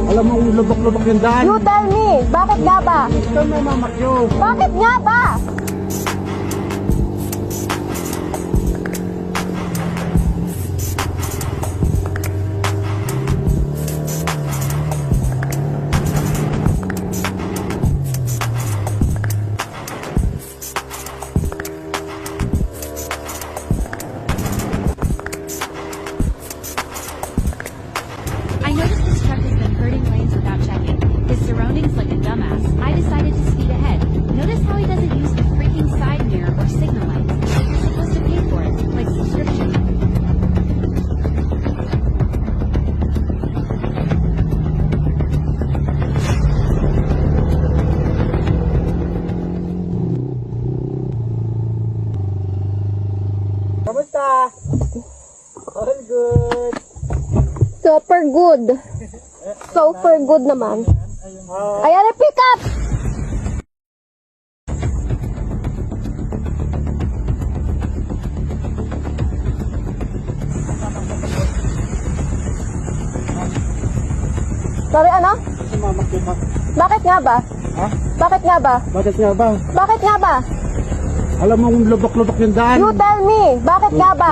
Alam mo, lubak-lubak yung daan. You tell me, bakit nga ba? Ito may mamakyo. Bakit nga ba? I noticed this truck has been hurting lanes without checking. His surroundings like a dumbass. I decided to speed ahead. Notice how he doesn't use the freaking side mirror or signal lights. You're supposed to pay for it, like subscription. Kamusta? All good. Super good. Super good naman. Ayan na, pick up! Sorry, ano? Kasi mamakyo pa. Bakit nga ba? Ha? Bakit nga ba? Bakit nga ba? Bakit nga ba? Alam mo, lubak-lubak yung daan. You tell me, bakit nga ba?